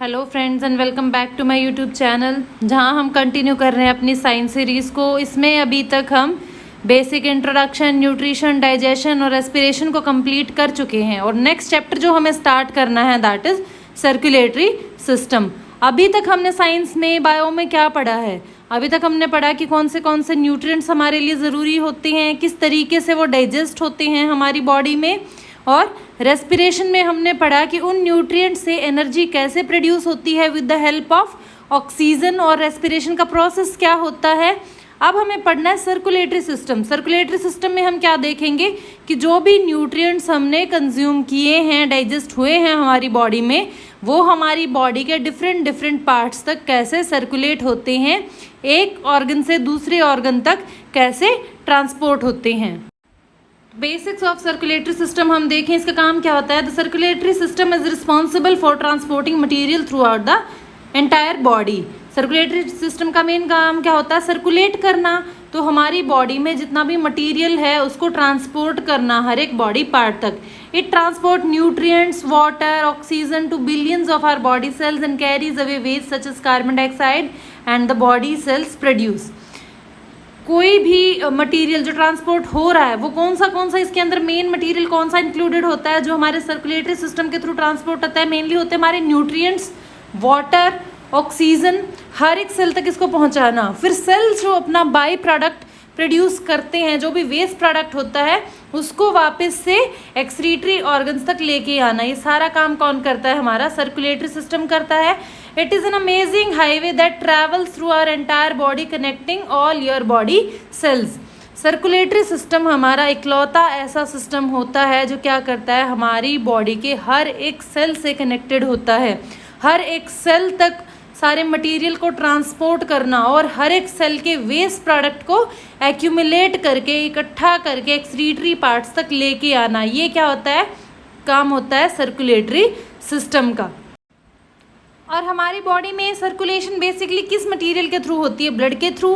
Hello friends and welcome back to my YouTube channel, जहां हम continue कर रहे हैं अपनी साइंस सीरीज़ को। इसमें अभी तक हम बेसिक इंट्रोडक्शन, न्यूट्रिशन, डाइजेशन और रेस्पिरेशन को कंप्लीट कर चुके हैं और नेक्स्ट चैप्टर जो हमें स्टार्ट करना है दैट इज़ सर्कुलेटरी सिस्टम। अभी तक हमने साइंस में बायो में क्या पढ़ा है? अभी तक हमने पढ़ा कि कौन से न्यूट्रिएंट्स हमारे लिए ज़रूरी होते हैं, किस तरीके से वो डाइजेस्ट होते हैं हमारी बॉडी में, और रेस्पिरेशन में हमने पढ़ा कि उन न्यूट्रिएंट से एनर्जी कैसे प्रोड्यूस होती है with the help of oxygen, और रेस्पिरेशन का प्रोसेस क्या होता है। अब हमें पढ़ना है सर्कुलेटरी सिस्टम। सर्कुलेटरी सिस्टम में हम क्या देखेंगे कि जो भी न्यूट्रिएंट्स हमने कंज्यूम किए हैं, डाइजेस्ट हुए हैं हमारी बॉडी में, वो हमारी बॉडी के डिफरेंट पार्ट्स तक कैसे सर्कुलेट होते हैं, एक ऑर्गन से दूसरे ऑर्गन तक कैसे ट्रांसपोर्ट होते हैं। बेसिक्स ऑफ सर्कुलेटरी सिस्टम हम देखें, इसका काम क्या होता है। The circulatory system is responsible for transporting material through out the entire body. Circulatory system का मेन काम क्या होता है? सर्कुलेट करना। तो हमारी बॉडी में जितना भी मटेरियल है उसको ट्रांसपोर्ट करना हर एक बॉडी पार्ट तक। It transport nutrients, water, oxygen to billions of our body cells and carries away waste such as carbon dioxide and the body cells produce. कोई भी मटेरियल जो ट्रांसपोर्ट हो रहा है वो कौन सा इसके अंदर मेन मटेरियल कौन सा इंक्लूडेड होता है जो हमारे सर्कुलेटरी सिस्टम के थ्रू ट्रांसपोर्ट होता है? मेनली होते हैं हमारे न्यूट्रिएंट्स, वाटर, ऑक्सीजन, हर एक सेल तक इसको पहुंचाना। फिर सेल्स जो अपना बाई प्रोडक्ट प्रोड्यूस करते हैं, जो भी वेस्ट प्रोडक्ट होता है उसको वापस से एक्सक्रीटरी ऑर्गन्स तक लेके आना। ये सारा काम कौन करता है? हमारा सर्कुलेटरी सिस्टम करता है। It is an amazing highway that travels through our entire body connecting all your body cells. Circulatory system हमारा इकलौता ऐसा सिस्टम होता है जो क्या करता है, हमारी बॉडी के हर एक सेल से कनेक्टेड होता है। हर एक सेल तक सारे मटेरियल को ट्रांसपोर्ट करना और हर एक सेल के वेस्ट प्रोडक्ट को एक्यूमुलेट करके, इकट्ठा करके एक्सक्रीटरी पार्ट्स तक लेके आना। ये क्या होता है? काम होता है सर्कुलेटरी सिस्टम का। और हमारी बॉडी में सर्कुलेशन बेसिकली किस मटेरियल के थ्रू होती है? ब्लड के थ्रू।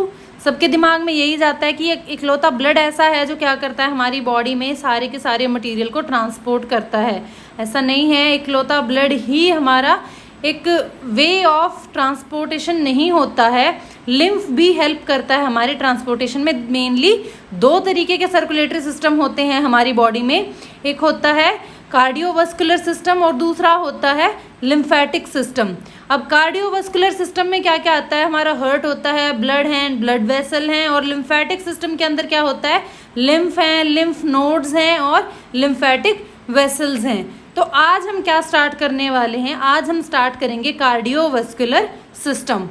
सबके दिमाग में यही जाता है कि एक इकलौता ब्लड ऐसा है जो क्या करता है, हमारी बॉडी में सारे के सारे मटेरियल को ट्रांसपोर्ट करता है। ऐसा नहीं है, इकलौता ब्लड ही हमारा एक वे ऑफ ट्रांसपोर्टेशन नहीं होता है। लिम्फ भी हेल्प करता है हमारे ट्रांसपोर्टेशन में। मेनली दो तरीके के सर्कुलेटरी सिस्टम होते हैं हमारी बॉडी में। एक होता है कार्डियोवास्कुलर सिस्टम और दूसरा होता है लिम्फेटिक सिस्टम। अब कार्डियोवास्कुलर सिस्टम में क्या क्या आता है? हमारा हार्ट होता है, ब्लड है, ब्लड वेसल हैं, और लिम्फेटिक सिस्टम के अंदर क्या होता है? लिम्फ हैं, लिम्फ नोड्स हैं और लिम्फेटिक वेसल्स हैं। तो आज हम क्या स्टार्ट करने वाले हैं? आज हम स्टार्ट करेंगे कार्डियोवास्कुलर सिस्टम।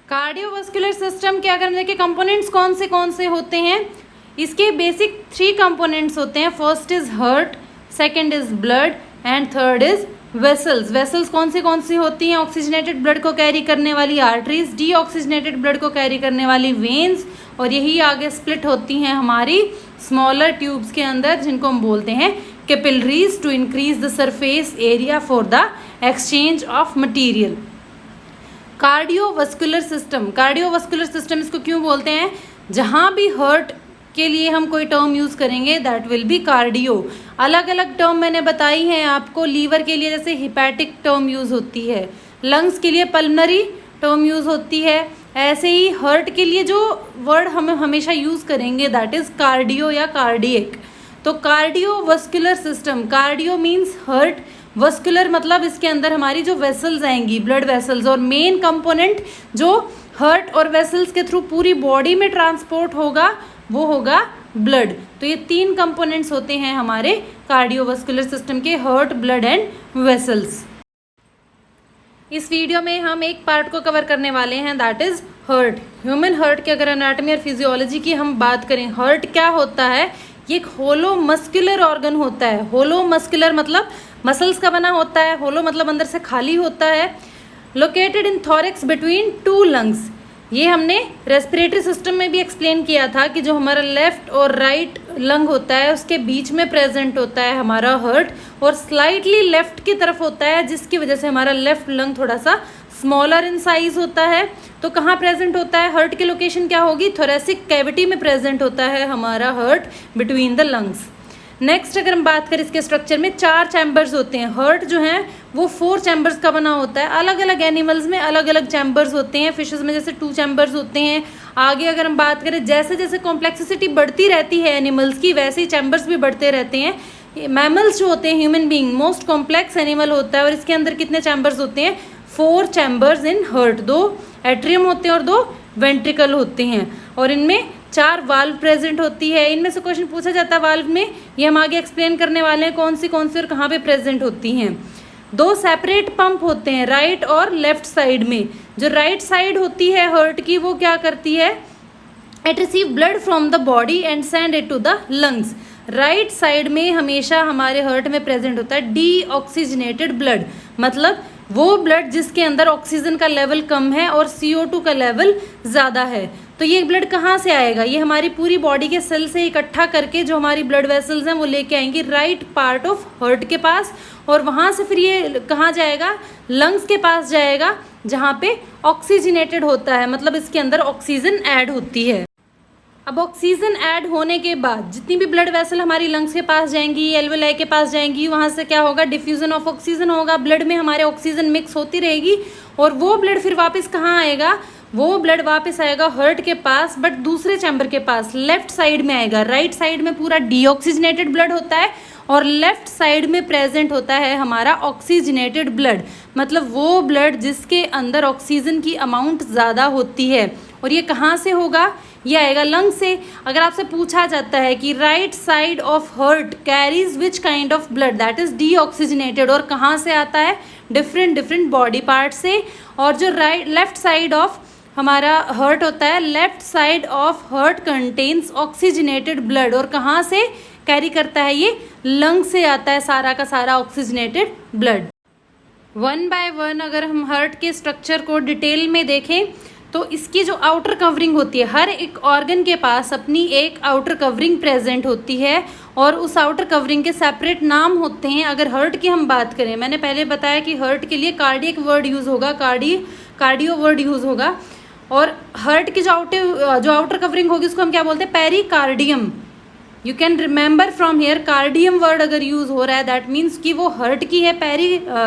कार्डियोवास्कुलर सिस्टम के अगर हम देखें कंपोनेंट्स कौन से होते हैं, इसके बेसिक 3 कंपोनेंट्स होते हैं। First is heart, second is blood and third is vessels. Vessels कौन सी होती हैं? ऑक्सीजनेटेड ब्लड को कैरी करने वाली आर्टरीज, डी ऑक्सीजनेटेड ब्लड को कैरी करने वाली वेन्स, और यही आगे स्प्लिट होती हैं हमारी स्मॉलर ट्यूब्स के अंदर जिनको हम बोलते हैं capillaries to increase the surface area for the exchange of material. Cardiovascular system इसको क्यों बोलते हैं? जहाँ भी हर्ट के लिए हम कोई टर्म यूज़ करेंगे दैट विल बी कार्डियो। अलग अलग टर्म मैंने बताई हैं आपको। लीवर के लिए जैसे हिपैटिक टर्म यूज़ होती है, लंग्स के लिए पल्मनरी टर्म यूज़ होती है, ऐसे ही हार्ट के लिए जो वर्ड हम हमेशा यूज़ करेंगे दैट इज़ कार्डियो या कार्डियक। तो cardiovascular system, cardio means heart, vascular मतलब इसके अंदर हमारी जो वेसल्स आएंगी, ब्लड वेसल्स, और मेन कंपोनेंट जो हार्ट और वेसल्स के थ्रू पूरी बॉडी में ट्रांसपोर्ट होगा वो होगा ब्लड। तो ये 3 कंपोनेंट्स होते हैं हमारे कार्डियोवास्कुलर सिस्टम के, हार्ट, ब्लड एंड वेसल्स। इस वीडियो में हम एक पार्ट को कवर करने वाले हैं that is heart. Human heart के अगर एनाटॉमी और फिजियोलॉजी की हम बात करें, हार्ट क्या होता है? ये एक होलो मस्कुलर ऑर्गन होता है। होलो मस्कुलर मतलब मसल्स का बना होता है, होलो मतलब अंदर से खाली होता है। Located in thorax between 2 lungs. ये हमने रेस्पिरेटरी सिस्टम में भी एक्सप्लेन किया था कि जो हमारा लेफ्ट और राइट लंग होता है उसके बीच में प्रेजेंट होता है हमारा हार्ट, और स्लाइटली लेफ्ट की तरफ होता है जिसकी वजह से हमारा लेफ्ट लंग थोड़ा सा स्मॉलर इन साइज होता है। तो कहाँ प्रेजेंट होता है? हार्ट की लोकेशन क्या होगी? थोरेसिक कैविटी में प्रेजेंट होता है हमारा heart between the lungs. Next अगर हम बात करें इसके स्ट्रक्चर में, 4 चैम्बर्स होते हैं। हार्ट जो है वो 4 चैम्बर्स का बना होता है। अलग अलग एनिमल्स में अलग अलग चैम्बर्स होते हैं। फिशेस में जैसे 2 चैम्बर्स होते हैं। आगे अगर हम बात करें, जैसे जैसे कॉम्प्लेक्सिटी बढ़ती रहती है एनिमल्स की, वैसे ही चैम्बर्स भी बढ़ते रहते हैं। मैमल्स जो होते हैं, human being most complex animal होता है और इसके अंदर कितने चैम्बर्स होते हैं? 4 चैम्बर्स इन हार्ट। 2 एट्रियम होते हैं और 2 वेंट्रिकल होते हैं और इनमें 4 वाल्व प्रेजेंट होती है। इनमें से क्वेश्चन पूछा जाता है वाल्व में, ये हम आगे एक्सप्लेन करने वाले हैं कौन सी और कहाँ पे प्रेजेंट होती हैं। 2 सेपरेट पंप होते हैं राइट और लेफ्ट साइड में। जो राइट साइड होती है हार्ट की, वो क्या करती है? It receive blood from the body and send it to the lungs. Right side में हमेशा हमारे हार्ट में प्रेजेंट होता है डीऑक्सीजनेटेड ब्लड, मतलब वो ब्लड जिसके अंदर ऑक्सीजन का लेवल कम है और CO2 का लेवल ज़्यादा है। तो ये ब्लड कहाँ से आएगा? ये हमारी पूरी बॉडी के सेल से इकट्ठा करके जो हमारी ब्लड वेसल्स हैं वो लेके आएंगी राइट पार्ट ऑफ हार्ट के पास और वहाँ से फिर ये कहाँ जाएगा? लंग्स के पास जाएगा, जहाँ पे ऑक्सीजनेटेड होता है, मतलब इसके अंदर ऑक्सीजन ऐड होती है। अब ऑक्सीजन ऐड होने के बाद जितनी भी ब्लड वेसल हमारी लंग्स के पास जाएंगी, एल्वेलाई के पास जाएंगी, वहाँ से क्या होगा? डिफ्यूजन ऑफ ऑक्सीजन होगा। ब्लड में हमारे ऑक्सीजन मिक्स होती रहेगी और वो ब्लड फिर वापस कहाँ आएगा? वो ब्लड वापस आएगा हार्ट के पास, बट दूसरे चैम्बर के पास, लेफ्ट साइड में आएगा। राइट साइड में पूरा डीऑक्सीजनेटेड ब्लड होता है और लेफ्ट साइड में प्रेजेंट होता है हमारा ऑक्सीजनेटेड ब्लड, मतलब वो ब्लड जिसके अंदर ऑक्सीजन की अमाउंट ज़्यादा होती है। और ये कहाँ से होगा? ये आएगा लंग से। अगर आपसे पूछा जाता है कि right side of heart carries which kind of blood, that is deoxygenated, और कहाँ से आता है? डिफरेंट बॉडी पार्ट से। और जो लेफ्ट साइड ऑफ हमारा हार्ट होता है, left side of heart contains oxygenated blood, और कहाँ से कैरी करता है? ये लंग से आता है सारा का सारा ऑक्सीजनेटेड ब्लड। 1 बाय 1 अगर हम हार्ट के स्ट्रक्चर को डिटेल में देखें तो इसकी जो आउटर कवरिंग होती है, हर एक ऑर्गन के पास अपनी एक आउटर कवरिंग प्रेजेंट होती है और उस आउटर कवरिंग के सेपरेट नाम होते हैं। अगर हार्ट की हम बात करें, मैंने पहले बताया कि हार्ट के लिए कार्डियक वर्ड यूज़ होगा, कार्डियो वर्ड यूज़ होगा, और हार्ट की जो आउटर कवरिंग होगी उसको हम क्या बोलते हैं? Pericardium. You can remember from here, cardium word अगर यूज़ हो रहा है दैट मीन्स कि वो हार्ट की है,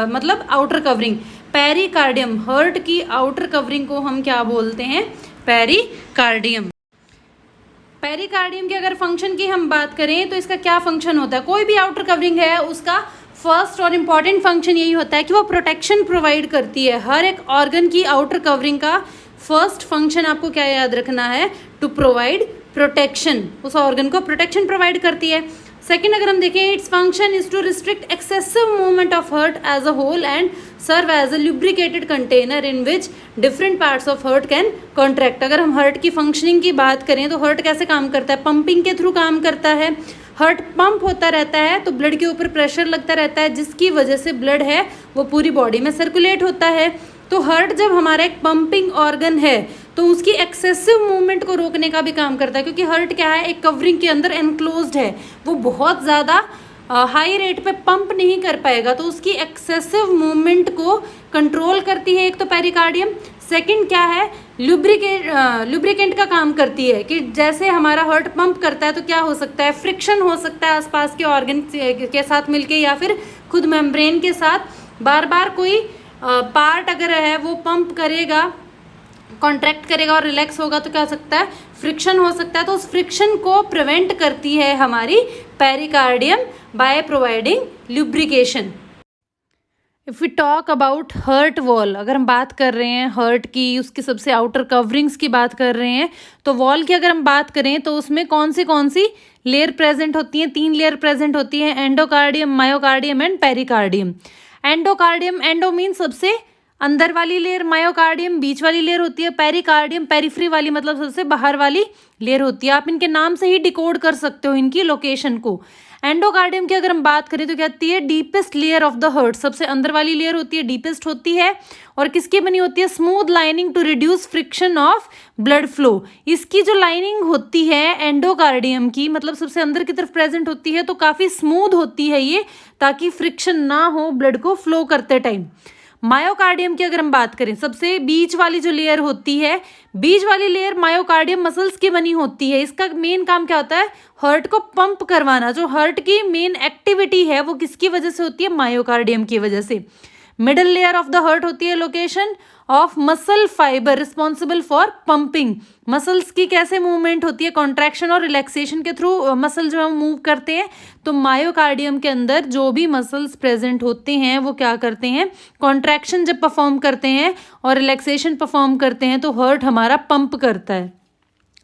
मतलब आउटर कवरिंग। पेरिकार्डियम, हार्ट की आउटर कवरिंग को हम क्या बोलते हैं? पेरिकार्डियम। पेरिकार्डियम के अगर फंक्शन की हम बात करें तो इसका क्या फंक्शन होता है? कोई भी आउटर कवरिंग है उसका फर्स्ट और इम्पॉर्टेंट फंक्शन यही होता है कि वो प्रोटेक्शन प्रोवाइड करती है। हर एक ऑर्गन की आउटर कवरिंग का फर्स्ट फंक्शन आपको क्या याद रखना है? टू प्रोवाइड प्रोटेक्शन, उस ऑर्गन को प्रोटेक्शन प्रोवाइड करती है। सेकेंड अगर हम देखें, its function is to restrict excessive movement of heart as a whole and serve as a lubricated container in which different parts of heart can contract. अगर हम heart की functioning की बात करें तो हार्ट कैसे काम करता है? पंपिंग के थ्रू काम करता है। हार्ट पंप होता रहता है तो ब्लड के ऊपर प्रेशर लगता रहता है, जिसकी वजह से ब्लड है वो पूरी बॉडी में सर्कुलेट होता है। तो हार्ट जब हमारा एक पंपिंग ऑर्गन है तो उसकी एक्सेसिव मूवमेंट को रोकने का भी काम करता है, क्योंकि हार्ट क्या है? एक कवरिंग के अंदर एनक्लोज्ड है, वो बहुत ज़्यादा हाई रेट पे पंप नहीं कर पाएगा, तो उसकी एक्सेसिव मूवमेंट को कंट्रोल करती है एक तो पेरिकार्डियम। सेकंड क्या है? लुब्रिकेंट का काम करती है कि जैसे हमारा हार्ट पंप करता है तो क्या हो सकता है? फ्रिक्शन हो सकता है आसपास के ऑर्गन के साथ मिलके या फिर खुद मेम्ब्रेन के साथ। बार बार कोई पार्ट अगर है वो पंप करेगा, कॉन्ट्रैक्ट करेगा और रिलैक्स होगा तो क्या हो सकता है? फ्रिक्शन हो सकता है। तो उस फ्रिक्शन को प्रिवेंट करती है हमारी pericardium by providing lubrication. If we talk about heart wall, अगर हम बात कर रहे हैं हार्ट की, उसकी सबसे आउटर कवरिंग्स की बात कर रहे हैं, तो वॉल की अगर हम बात करें तो उसमें कौन सी लेयर प्रेजेंट होती हैं? 3 लेयर प्रेजेंट होती हैं, endocardium, myocardium and pericardium. Endocardium, endo mean सबसे अंदर वाली लेयर, मायोकार्डियम बीच वाली लेयर होती है, पेरिकार्डियम पेरिफ्री वाली मतलब सबसे बाहर वाली लेयर होती है। आप इनके नाम से ही डिकोड कर सकते हो इनकी लोकेशन को। एंडोकार्डियम की अगर हम बात करें तो क्या होती है? Deepest layer of the heart, सबसे अंदर वाली लेयर होती है, डीपेस्ट होती है, और किसकी बनी होती है? Smooth lining to reduce friction of blood flow. इसकी जो लाइनिंग होती है एंडोकार्डियम की, मतलब सबसे अंदर की तरफ प्रेजेंट होती है, तो काफ़ी स्मूथ होती है ये, ताकि फ्रिक्शन ना हो ब्लड को फ्लो करते टाइम। मायोकार्डियम की अगर हम बात करें, सबसे बीच वाली जो लेयर होती है, बीच वाली लेयर मायोकार्डियम मसल्स की बनी होती है। इसका मेन काम क्या होता है, हार्ट को पंप करवाना। जो हार्ट की मेन एक्टिविटी है वो किसकी वजह से होती है, मायोकार्डियम की वजह से। Middle layer of the heart होती है location of muscle fibre responsible for pumping. Muscles की कैसे मूवमेंट होती है, कॉन्ट्रैक्शन और रिलैक्सेशन के थ्रू मसल जो है मूव करते हैं। तो मायोकार्डियम के अंदर जो भी मसल्स प्रेजेंट होते हैं वो क्या करते हैं, कॉन्ट्रैक्शन जब परफॉर्म करते हैं और रिलैक्सेशन परफॉर्म करते हैं तो हार्ट हमारा पंप करता है।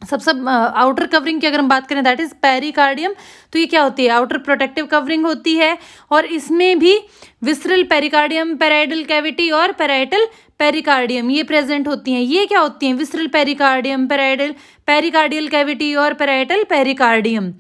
सबसे आउटर कवरिंग की अगर हम बात करें दैट इज पेरिकार्डियम। तो ये क्या होती है, आउटर प्रोटेक्टिव कवरिंग होती है। और इसमें भी विसरल पेरिकार्डियम, पेराइडल कैविटी और पेराइटल पेरिकार्डियम ये प्रेजेंट होती हैं। ये क्या होती हैं, विसरल पेरिकार्डियम, पेरिकार्डियल कैविटी और पेराइटल पेरिकार्डियम।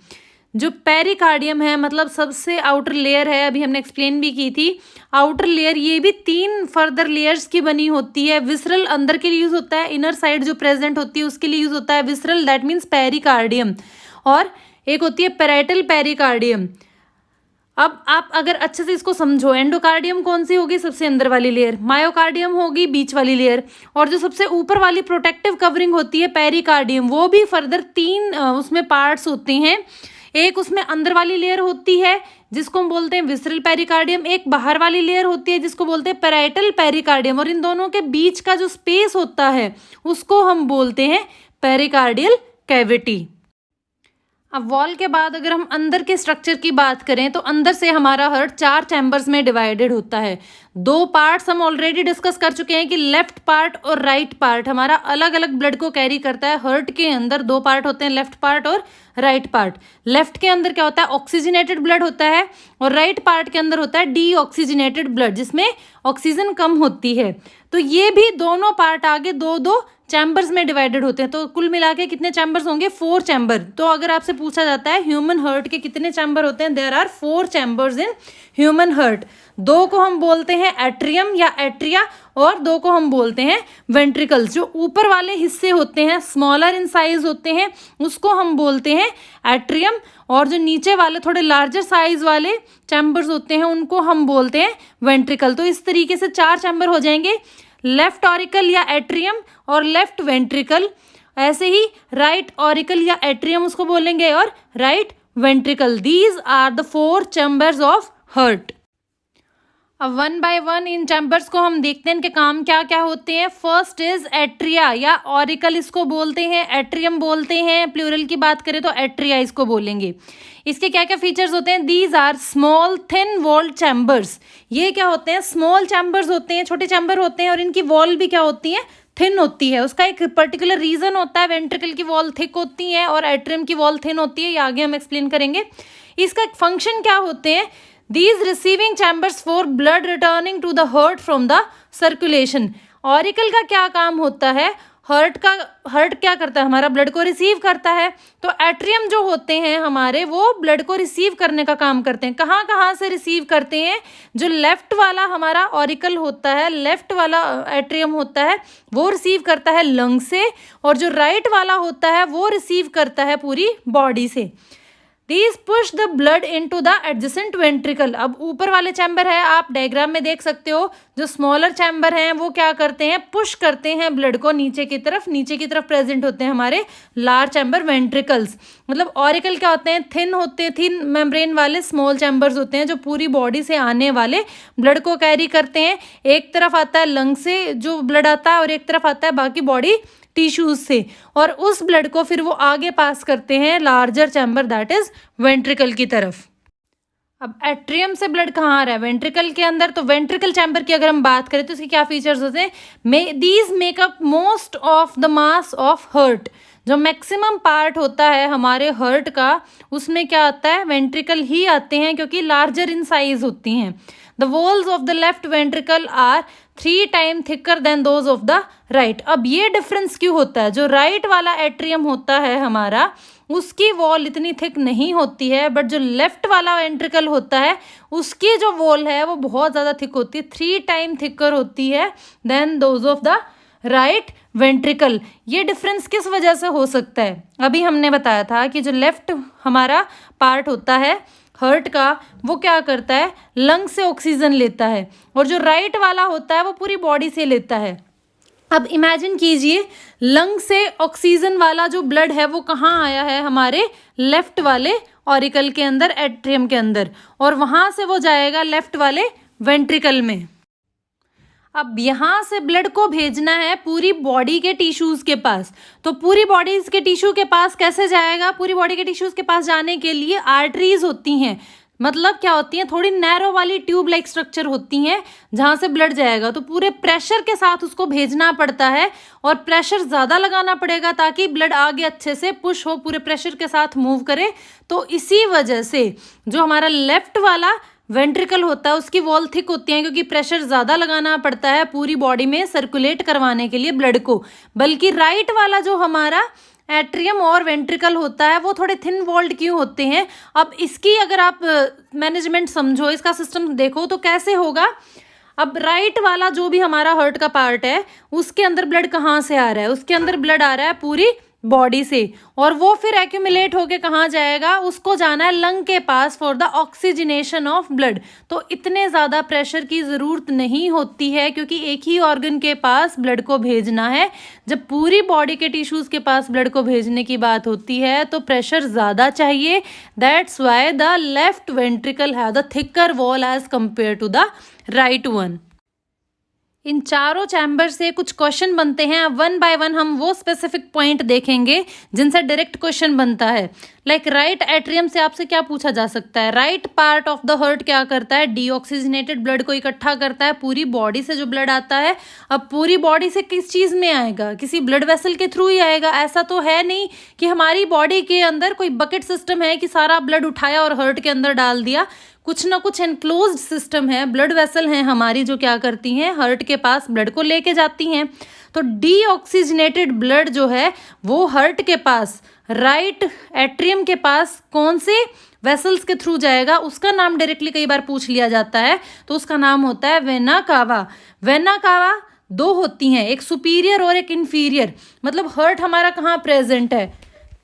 जो पेरिकार्डियम है मतलब सबसे आउटर लेयर है, अभी हमने एक्सप्लेन भी की थी। आउटर लेयर ये भी 3 फर्दर लेयर्स की बनी होती है। विसरल अंदर के लिए यूज होता है, इनर साइड जो प्रेजेंट होती है उसके लिए यूज होता है विसरल, दैट मीन्स पेरिकार्डियम। और एक होती है पेराइटल पेरिकार्डियम। अब आप अगर अच्छे से इसको समझो, एंडोकार्डियम कौन सी होगी, सबसे अंदर वाली लेयर, मायोकार्डियम होगी बीच वाली लेयर, और जो सबसे ऊपर वाली प्रोटेक्टिव कवरिंग होती है पेरिकार्डियम, वो भी फर्दर 3 उसमें पार्ट्स होते हैं। एक उसमें अंदर वाली लेयर होती है जिसको हम बोलते हैं विसरल पेरिकार्डियम, एक बाहर वाली लेयर होती है जिसको बोलते हैं पेराइटल पेरिकार्डियम, और इन दोनों के बीच का जो स्पेस होता है उसको हम बोलते हैं पेरिकार्डियल कैविटी। अब वॉल के बाद अगर हम अंदर के स्ट्रक्चर की बात करें तो अंदर से हमारा हार्ट 4 चैम्बर्स में डिवाइडेड होता है। 2 पार्ट्स हम ऑलरेडी डिस्कस कर चुके हैं कि लेफ्ट पार्ट और राइट पार्ट हमारा अलग अलग ब्लड को कैरी करता है। हार्ट के अंदर 2 पार्ट होते हैं, लेफ्ट पार्ट और राइट पार्ट। लेफ्ट के अंदर क्या होता है, ऑक्सीजनेटेड ब्लड होता है, और राइट पार्ट के अंदर होता है डीऑक्सीजनेटेड ब्लड जिसमें ऑक्सीजन कम होती है। तो ये भी दोनों पार्ट आगे 2-2 चैम्बर्स में डिवाइडेड होते हैं। तो कुल मिला के कितने चैम्बर्स होंगे, 4 चैम्बर। तो अगर आपसे पूछा जाता है ह्यूमन हार्ट के कितने चैम्बर होते हैं, there are 4 chambers in human heart. 2 को हम बोलते हैं एट्रियम या एट्रिया, और 2 को हम बोलते हैं वेंट्रिकल्स। जो ऊपर वाले हिस्से होते हैं स्मॉलर इन साइज होते हैं उसको हम बोलते हैं एट्रियम, और जो नीचे वाले थोड़े लार्जर साइज वाले चैम्बर्स होते हैं उनको हम बोलते हैं वेंट्रिकल। तो इस तरीके से 4 चैम्बर हो जाएंगे, लेफ्ट ऑरिकल या एट्रियम और लेफ्ट वेंट्रिकल। ऐसे ही राइट ऑरिकल या एट्रियम उसको बोलेंगे और right ventricle. These are the 4 chambers of heart. अब 1 बाय 1 इन चैम्बर्स को हम देखते हैं इनके काम क्या क्या होते हैं। फर्स्ट इज एट्रिया या ऑरिकल इसको बोलते हैं, एट्रियम बोलते हैं, प्लूरल की बात करें तो एट्रिया इसको बोलेंगे। इसके क्या क्या फीचर्स होते हैं, these are small thin walled chambers. ये क्या होते हैं, स्मॉल चैम्बर्स होते हैं, छोटे चैम्बर होते हैं, और इनकी वॉल भी क्या होती है, थिन होती है। उसका एक पर्टिकुलर रीजन होता है, वेंट्रिकल की वॉल थिक होती है और एट्रियम की वॉल थिन होती है, ये आगे हम एक्सप्लेन करेंगे। इसका फंक्शन क्या होते हैं, these receiving chambers for blood returning to the heart from the circulation। Auricle का क्या काम होता है, हार्ट क्या करता है, हमारा ब्लड को रिसीव करता है। तो एट्रियम जो होते हैं हमारे वो ब्लड को रिसीव करने का काम करते हैं। कहाँ कहाँ से रिसीव करते हैं, जो लेफ्ट वाला हमारा ऑरिकल होता है, लेफ्ट वाला एट्रियम होता है वो रिसीव करता है लंग से, और जो राइट वाला होता है वो रिसीव करता है पूरी बॉडी से। These push the blood into the adjacent ventricle। अब ऊपर वाले चैम्बर है, आप डायग्राम में देख सकते हो, जो स्मॉलर चैम्बर हैं वो क्या करते हैं, पुश करते हैं ब्लड को नीचे की तरफ प्रेजेंट होते हैं हमारे लार्ज चैम्बर वेंट्रिकल्स। मतलब ऑरिकल क्या होते हैं, थिन मेम्ब्रेन वाले स्मॉल चैम्बर्स होते हैं जो पूरी बॉडी से आने वाले ब्लड को कैरी करते हैं। एक तरफ आता है लंग से जो ब्लड आता है और एक तरफ आता है बाकी बॉडी टिश्यूज से, और उस ब्लड को फिर वो आगे पास करते हैं larger chamber that is ventricle की तरफ। अब एट्रियम से ब्लड कहाँ आ रहा है, वेंट्रिकल के अंदर। तो वेंट्रिकल चैम्बर की अगर हम बात करें तो इसके क्या फीचर्स होते हैं, these make up most of the mass of heart. जो मैक्सिमम पार्ट होता है हमारे हार्ट का उसमें क्या आता है, वेंट्रिकल ही आते हैं, क्योंकि लार्जर इन साइज होती हैं। The walls of the left ventricle are 3 times thicker than those of the right। अब ये डिफरेंस क्यों होता है, जो राइट वाला एट्रियम होता है हमारा उसकी वॉल इतनी थिक नहीं होती है, बट जो लेफ्ट वाला वेंट्रिकल होता है उसकी जो वॉल है वो बहुत ज़्यादा थिक होती है, 3 टाइम थिकर होती है than those of the right ventricle. ये डिफरेंस किस वजह से हो सकता है, अभी हमने बताया था कि जो लेफ्ट हमारा पार्ट होता है हार्ट का, वो क्या करता है, लंग से ऑक्सीजन लेता है, और जो राइट वाला होता है वो पूरी बॉडी से लेता है। अब इमेजिन कीजिए, लंग से ऑक्सीजन वाला जो ब्लड है वो कहाँ आया है, हमारे लेफ्ट वाले ऑरिकल के अंदर, एट्रियम के अंदर, और वहां से वो जाएगा लेफ्ट वाले वेंट्रिकल में। अब यहाँ से ब्लड को भेजना है पूरी बॉडी के टिश्यूज के पास। तो पूरी बॉडी के टिश्यू के पास कैसे जाएगा, पूरी बॉडी के टिश्यूज के पास जाने के लिए आर्टरीज होती हैं, मतलब क्या होती हैं, थोड़ी नैरो वाली ट्यूब लाइक स्ट्रक्चर होती हैं जहाँ से ब्लड जाएगा। तो पूरे प्रेशर के साथ उसको भेजना पड़ता है, और प्रेशर ज़्यादा लगाना पड़ेगा ताकि ब्लड आगे अच्छे से पुश हो, पूरे प्रेशर के साथ मूव करे। तो इसी वजह से जो हमारा लेफ्ट वाला वेंट्रिकल होता है उसकी वॉल थिक होती है, क्योंकि प्रेशर ज़्यादा लगाना पड़ता है पूरी बॉडी में सर्कुलेट करवाने के लिए ब्लड को। बल्कि राइट वाला जो हमारा एट्रियम और वेंट्रिकल होता है वो थोड़े थिन वॉल्ड क्यों होते हैं। अब इसकी अगर आप मैनेजमेंट समझो, इसका सिस्टम देखो तो कैसे होगा। अब राइट वाला जो भी हमारा हार्ट का पार्ट है उसके अंदर ब्लड कहाँ से आ रहा है, उसके अंदर ब्लड आ रहा है पूरी बॉडी से, और वो फिर एक्यूमुलेट होके कहाँ जाएगा, उसको जाना है लंग के पास for the oxygenation of blood. तो इतने ज़्यादा प्रेशर की ज़रूरत नहीं होती है, क्योंकि एक ही ऑर्गन के पास ब्लड को भेजना है। जब पूरी बॉडी के टिश्यूज़ के पास ब्लड को भेजने की बात होती है तो प्रेशर ज़्यादा चाहिए। That's why the left ventricle have the thicker wall as compare to the right one. इन चारों चैम्बर से कुछ क्वेश्चन बनते हैं। अब वन बाय वन हम वो स्पेसिफिक पॉइंट देखेंगे जिनसे डायरेक्ट क्वेश्चन बनता है। लाइक राइट एट्रियम से आपसे क्या पूछा जा सकता है, right part of the heart क्या करता है, डीऑक्सीजनेटेड ब्लड को इकट्ठा करता है, पूरी बॉडी से जो ब्लड आता है। अब पूरी बॉडी से किस चीज़ में आएगा, किसी ब्लड वेसल के थ्रू ही आएगा। ऐसा तो है नहीं कि हमारी बॉडी के अंदर कोई बकेट सिस्टम है कि सारा ब्लड उठाया और हार्ट के अंदर डाल दिया। कुछ ना कुछ एनक्लोज्ड सिस्टम है, ब्लड वेसल हैं हमारी जो क्या करती हैं, हार्ट के पास ब्लड को लेके जाती हैं। तो डीऑक्सीजनेटेड ब्लड जो है वो हार्ट के पास, राइट एट्रियम के पास कौन से वेसल्स के थ्रू जाएगा, उसका नाम डायरेक्टली कई बार पूछ लिया जाता है। तो उसका नाम होता है वेना कावा। वेना कावा दो होती हैं, एक सुपीरियर और एक इन्फीरियर। मतलब हार्ट हमारा कहाँ प्रेजेंट है,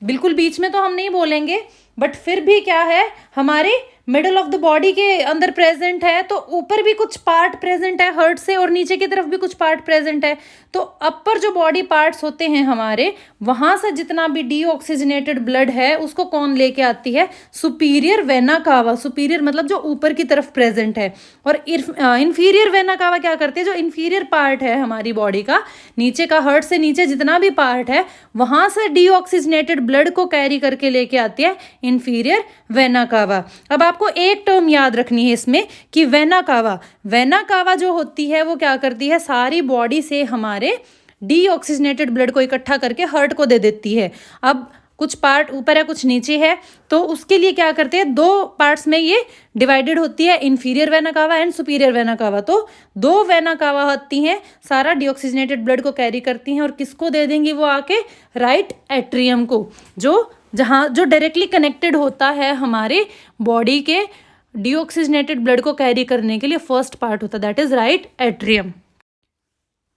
बिल्कुल बीच में तो हम नहीं बोलेंगे, बट फिर भी क्या है, हमारे मिडल ऑफ द बॉडी के अंदर प्रेजेंट है। तो ऊपर भी कुछ पार्ट प्रेजेंट है हार्ट से, और नीचे की तरफ भी कुछ पार्ट प्रेजेंट है। तो अपर जो बॉडी पार्ट्स होते हैं हमारे, वहां से जितना भी डीऑक्सीजनेटेड ब्लड है उसको कौन लेके आती है, सुपीरियर वेना कावा। सुपीरियर मतलब जो ऊपर की तरफ प्रेजेंट है, और इन्फीरियर वेना कावा क्या करती है, जो इन्फीरियर पार्ट है हमारी बॉडी का, नीचे का, हार्ट से नीचे जितना भी पार्ट है वहां से डीऑक्सीजनेटेड ब्लड को कैरी करके लेके आती है इन्फीरियर वेना कावा। अब आपको एक टर्म याद रखनी है इसमें कि वेना कावा, वेना कावा जो होती है वो क्या करती है, सारी बॉडी से हमारे डीऑक्सीजनेटेड ब्लड को इकट्ठा करके हार्ट को दे देती है। अब कुछ पार्ट ऊपर है कुछ नीचे है, तो उसके लिए क्या करते हैं, दो पार्ट्स में ये डिवाइडेड होती है, inferior vena cava and superior vena cava. तो दो वेना कावा होती हैं, सारा डीऑक्सीजनेटेड ब्लड को कैरी करती हैं, और किसको दे देंगी वो आके, राइट एट्रियम को, जो डायरेक्टली कनेक्टेड होता है हमारे बॉडी के डीऑक्सीजनेटेड ब्लड को कैरी करने के लिए फर्स्ट पार्ट होता है, दैट इज राइट एट्रियम।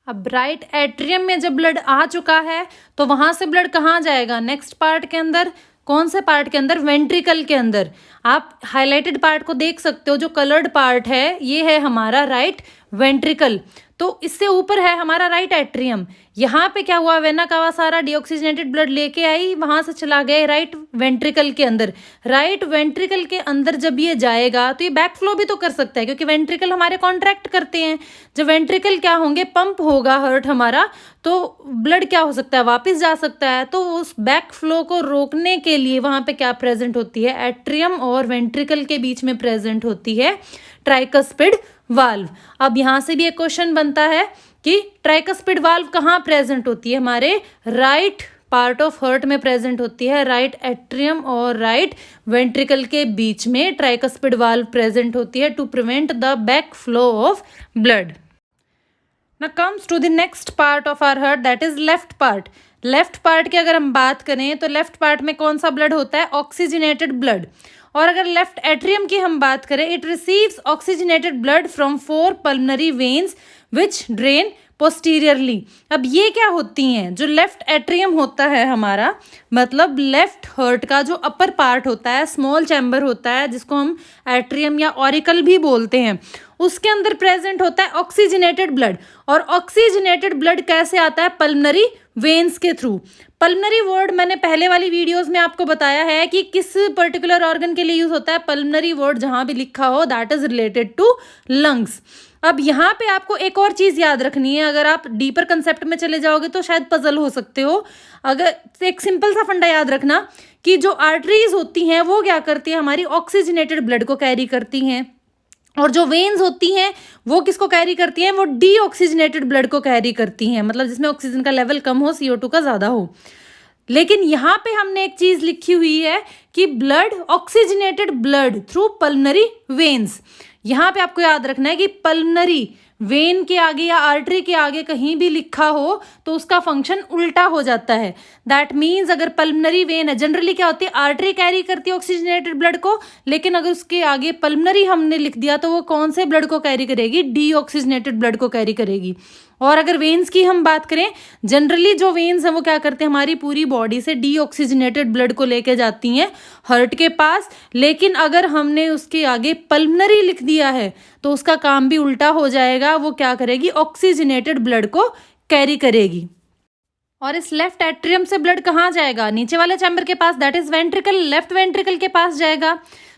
अब राइट एट्रियम में जब ब्लड आ चुका है तो वहां से ब्लड कहाँ जाएगा, नेक्स्ट पार्ट के अंदर, कौन से पार्ट के अंदर, वेंट्रिकल के अंदर। आप हाईलाइटेड पार्ट को देख सकते हो, जो कलर्ड पार्ट है ये है हमारा राइट वेंट्रिकल। तो इससे ऊपर है हमारा राइट एट्रियम। यहाँ पे क्या हुआ, वेना कावा सारा डीऑक्सीजनेटेड ब्लड लेके आई, वहां से चला गए राइट वेंट्रिकल के अंदर। राइट वेंट्रिकल के अंदर जब ये जाएगा तो ये बैक फ्लो भी तो कर सकता है, क्योंकि वेंट्रिकल हमारे कॉन्ट्रैक्ट करते हैं। जब वेंट्रिकल क्या होंगे, पंप होगा हार्ट हमारा, तो ब्लड क्या हो सकता है, वापस जा सकता है। तो उस बैक फ्लो को रोकने के लिए वहां पे क्या प्रेजेंट होती है, एट्रियम और वेंट्रिकल के बीच में प्रेजेंट होती है ट्राइकस्पिड वाल्व। अब यहाँ से भी एक क्वेश्चन बनता है कि ट्राइकस्पिड वाल्व कहाँ प्रेजेंट होती है, हमारे राइट पार्ट ऑफ हार्ट में प्रेजेंट होती है, राइट एट्रियम और राइट वेंट्रिकल के बीच में ट्राइकस्पिड वाल्व प्रेजेंट होती है to prevent the back flow of blood. Now comes to the next part of our heart, that is left part. Left part की अगर हम बात करें तो लेफ्ट पार्ट में कौन सा ब्लड होता है, ऑक्सीजनेटेड ब्लड। और अगर लेफ्ट एट्रियम की हम बात करें, it receives oxygenated blood from 4 pulmonary veins which drain posteriorly. अब ये क्या होती हैं, जो लेफ्ट एट्रियम होता है हमारा, मतलब लेफ्ट हार्ट का जो अपर पार्ट होता है, स्मॉल चैम्बर होता है जिसको हम एट्रियम या ऑरिकल भी बोलते हैं, उसके अंदर प्रेजेंट होता है ऑक्सीजनेटेड ब्लड। और ऑक्सीजनेटेड ब्लड कैसे आता है, पल्मनरी वेन्स के थ्रू। पल्मनरी वर्ड मैंने पहले वाली वीडियोस में आपको बताया है कि किस पर्टिकुलर ऑर्गन के लिए यूज होता है। पल्मनरी वर्ड जहां भी लिखा हो that is related to lungs. अब यहाँ पे आपको एक और चीज याद रखनी है, अगर आप डीपर कंसेप्ट में चले जाओगे तो शायद पजल हो सकते हो। अगर एक सिंपल सा फंडा याद रखना कि जो आर्टरीज होती हैं वो क्या करती है, हमारी ऑक्सीजनेटेड ब्लड को कैरी करती हैं, और जो वेन्स होती हैं वो किसको कैरी करती हैं, वो डीऑक्सीजनेटेड ब्लड को कैरी करती हैं, मतलब जिसमें ऑक्सीजन का लेवल कम हो, CO2 का ज़्यादा हो। लेकिन यहाँ पे हमने एक चीज़ लिखी हुई है कि blood oxygenated blood through pulmonary veins. यहाँ पे आपको याद रखना है कि पल्मनरी वेन के आगे या आर्टरी के आगे कहीं भी लिखा हो तो उसका फंक्शन उल्टा हो जाता है। दैट मीन्स अगर पल्मनरी वेन है, जनरली क्या होती है, आर्टरी कैरी करती है ऑक्सीजनेटेड ब्लड को, लेकिन अगर उसके आगे पल्मनरी हमने लिख दिया तो वो कौन से ब्लड को कैरी करेगी, डीऑक्सीजनेटेड ब्लड को कैरी करेगी। और अगर वेन्स की हम बात करें, जनरली जो वेन्स हैं वो क्या करते हैं, हमारी पूरी बॉडी से डीऑक्सीजनेटेड ब्लड को लेके जाती हैं हार्ट के पास। लेकिन अगर हमने उसके आगे पल्मनरी लिख दिया है तो उसका काम भी उल्टा हो जाएगा, वो क्या करेगी, ऑक्सीजनेटेड ब्लड को कैरी करेगी। और इस लेफ्ट एट्रियम से ब्लड कहाँ जाएगा, नीचे वाले चैम्बर के पास, that is ventricle, left ventricle के पास जाएगा।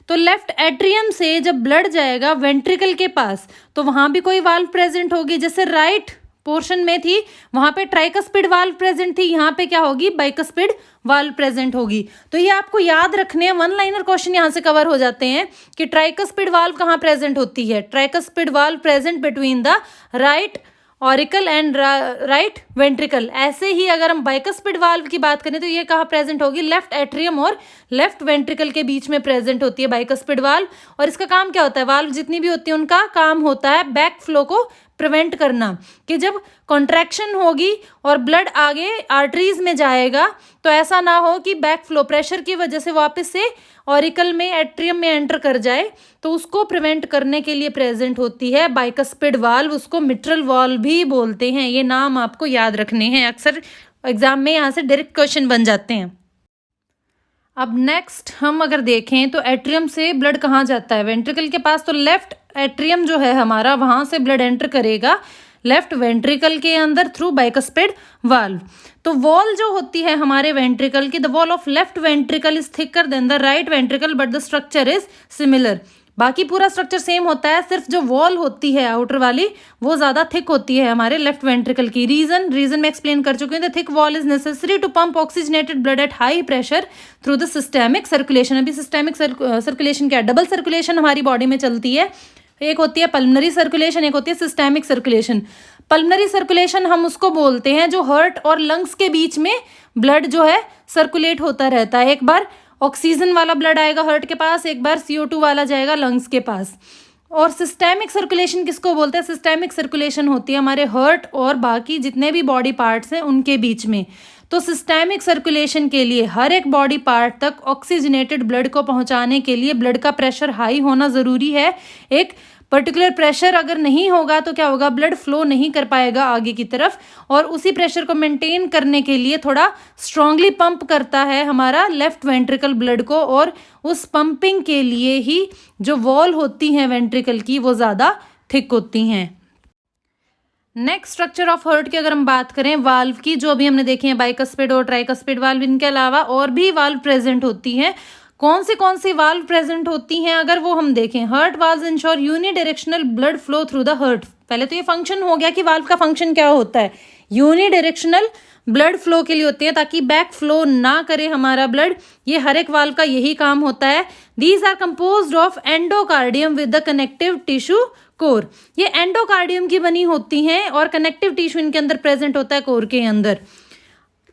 तो लेफ्ट एट्रियम से जब ब्लड जाएगा वेंट्रिकल के पास तो वहां भी कोई वाल्व प्रेजेंट होगी, जैसे राइट पोर्शन में थी वहां पे ट्राइकस्पिड वाल्व प्रेजेंट थी, यहाँ पे क्या होगी, बाइकस्पिड वाल्व प्रेजेंट होगी। तो ये आपको याद रखने हैं, वन लाइनर क्वेश्चन यहाँ से कवर हो जाते हैं कि ट्राइकस्पिड वाल्व कहाँ प्रेजेंट होती है, tricuspid valve present between the right auricle and right ventricle. ऐसे ही अगर हम बाइकस्पिड वाल्व की बात करें तो ये कहाँ प्रेजेंट होगी, लेफ्ट एट्रियम और लेफ्ट वेंट्रिकल के बीच में प्रेजेंट होती है बाइकस्पिड वाल्व। और इसका काम क्या होता है, वाल्व जितनी भी होती है उनका काम होता है बैक फ्लो को प्रिवेंट करना, कि जब कॉन्ट्रैक्शन होगी और ब्लड आगे आर्टरीज में जाएगा तो ऐसा ना हो कि बैक फ्लो प्रेशर की वजह से वापस से ऑरिकल में एट्रियम में एंटर कर जाए, तो उसको प्रिवेंट करने के लिए प्रेजेंट होती है बाइकस्पिड वाल्व, उसको मिट्रल वाल्व भी बोलते हैं। ये नाम आपको याद रखने हैं, अक्सर एग्जाम में यहाँ से डायरेक्ट क्वेश्चन बन जाते हैं। अब नेक्स्ट हम अगर देखें तो एट्रियम से ब्लड कहाँ जाता है, वेंट्रिकल के पास। तो लेफ्ट एट्रियम जो है हमारा, वहाँ से ब्लड एंटर करेगा लेफ्ट वेंट्रिकल के अंदर थ्रू बाइकस्पिड वाल्व। तो वॉल जो होती है हमारे वेंट्रिकल की, the wall of left ventricle is thicker than the right ventricle but the structure is similar. बाकी पूरा स्ट्रक्चर सेम होता है, सिर्फ जो वॉल होती है आउटर वाली वो ज़्यादा थिक होती है हमारे लेफ्ट वेंट्रिकल की। रीजन में एक्सप्लेन कर चुके हैं। The thick wall is necessary to pump oxygenated blood at high pressure through the systemic circulation. अभी सिस्टेमिक सर्कुलेशन क्या है, डबल सर्कुलेशन हमारी बॉडी में चलती है, एक होती है पल्मनरी सर्कुलेशन, एक होती है सिस्टेमिक सर्कुलेशन। पल्मनरी सर्कुलेशन हम उसको बोलते हैं जो हार्ट और लंग्स के बीच में ब्लड जो है सर्कुलेट होता रहता है। एक बार ऑक्सीजन वाला ब्लड आएगा हार्ट के पास, एक बार CO2 वाला जाएगा लंग्स के पास। और सिस्टेमिक सर्कुलेशन किसको बोलते हैं, सिस्टेमिक सर्कुलेशन होती है हमारे हार्ट और बाकी जितने भी बॉडी पार्ट्स हैं उनके बीच में। तो सिस्टेमिक सर्कुलेशन के लिए हर एक बॉडी पार्ट तक ऑक्सीजनेटेड ब्लड को पहुंचाने के लिए ब्लड का प्रेशर हाई होना ज़रूरी है। एक पर्टिकुलर प्रेशर अगर नहीं होगा तो क्या होगा, ब्लड फ्लो नहीं कर पाएगा आगे की तरफ, और उसी प्रेशर को मेंटेन करने के लिए थोड़ा स्ट्रांगली पंप करता है हमारा लेफ्ट वेंट्रिकल ब्लड को, और उस पंपिंग के लिए ही जो वॉल होती हैं वेंट्रिकल की वो ज़्यादा थिक होती हैं। नेक्स्ट स्ट्रक्चर ऑफ हार्ट की अगर हम बात करें, वाल्व की, जो अभी हमने देखे हैं बाइकस्पिड और ट्राइकस्पिड वाल्व, इनके अलावा और भी वाल्व प्रेजेंट होती हैं। कौन सी वाल्व प्रेजेंट होती हैं अगर वो हम देखें, heart valves ensure unidirectional blood flow through the heart. पहले तो ये फंक्शन हो गया कि वाल्व का फंक्शन क्या होता है, यूनिडायरेक्शनल ब्लड फ्लो के लिए होते हैं ताकि बैक फ्लो ना करे हमारा ब्लड, ये हर एक वाल्व का यही काम होता है। These are composed of endocardium with the connective tissue core. ये एंडोकार्डियम की बनी होती हैं और कनेक्टिव टिश्यू इनके अंदर प्रेजेंट होता है कोर के अंदर।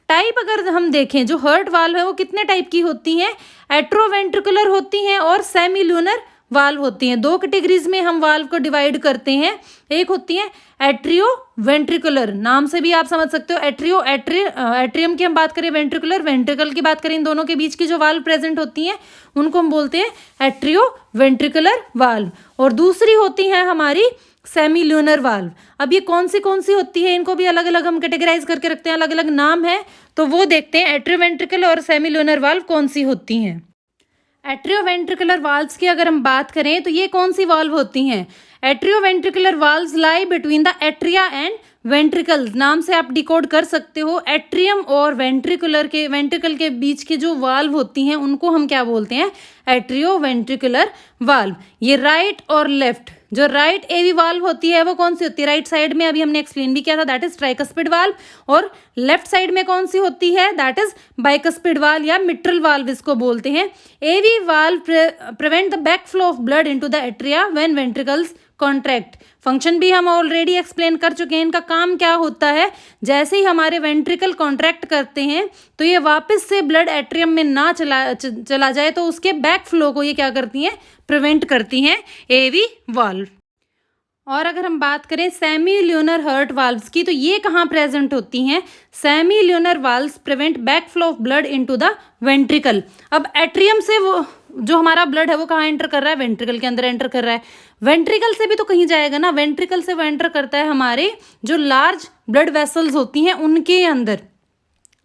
टाइप अगर हम देखें, जो हार्ट वाल्व है वो कितने टाइप की होती हैं, एट्रोवेंट्रिकुलर होती हैं और सेमील्यूनर वाल्व होती हैं। दो कैटेगरीज में हम वाल्व को डिवाइड करते हैं, एक होती है एट्रियो वेंट्रिकुलर, नाम से भी आप समझ सकते हो, एट्रियम की हम बात करें, वेंट्रिकल की बात करें, इन दोनों के बीच की जो वाल्व प्रेजेंट होती हैं उनको हम बोलते हैं एट्रियो वेंट्रिकुलर वाल्व। और दूसरी होती है हमारी सेमी ल्यूनर वाल्व। अब ये कौन सी होती है, इनको भी अलग अलग हम कैटेगराइज करके रखते हैं, अलग अलग नाम है। तो वो देखते हैं एट्रियोवेंट्रिकल और सेमी ल्यूनर वाल्व कौन सी होती हैं। एट्रियोवेंट्रिकुलर वाल्व्स की अगर हम बात करें तो ये कौन सी वाल्व होती हैं। Atrioventricular valves lie between the atria and ventricle. नाम से आप डिकोड कर सकते हो, एट्रियम और वेंट्रिकल के बीच की जो वाल्व होती हैं उनको हम क्या बोलते हैं, एट्रियोवेंट्रिकुलर वाल्व। ये राइट और लेफ्ट, जो राइट एवी वाल्व होती है वो कौन सी होती है, राइट साइड में, अभी हमने एक्सप्लेन भी किया था, दैट इज ट्राइकस्पिड वाल्व। और लेफ्ट साइड में कौन सी होती है, दैट इज बाइकस्पिड वाल्व या मिट्रल वाल्व इसको बोलते हैं। AV valve prevent the back flow of blood into the atria when ventricles contract. Function भी हम ऑलरेडी एक्सप्लेन कर चुके हैं, इनका काम क्या होता है, जैसे ही हमारे वेंट्रिकल कॉन्ट्रैक्ट करते हैं तो ये वापस से ब्लड एट्रियम में ना चला जाए, तो उसके बैक फ्लो को ये क्या करती हैं, प्रिवेंट करती हैं एवी वाल्व। और अगर हम बात करें सेमी ल्यूनर हर्ट वाल्व्स की, तो ये कहाँ प्रेजेंट होती हैं, semi lunar valves prevent back flow of blood into the ventricle. अब एट्रियम से वो जो हमारा ब्लड है वो कहाँ एंटर कर रहा है, वेंट्रिकल के अंदर एंटर कर रहा है। वेंट्रिकल से भी तो कहीं जाएगा ना, वेंट्रिकल से वो एंटर करता है हमारे जो लार्ज ब्लड वेसल्स होती हैं उनके अंदर।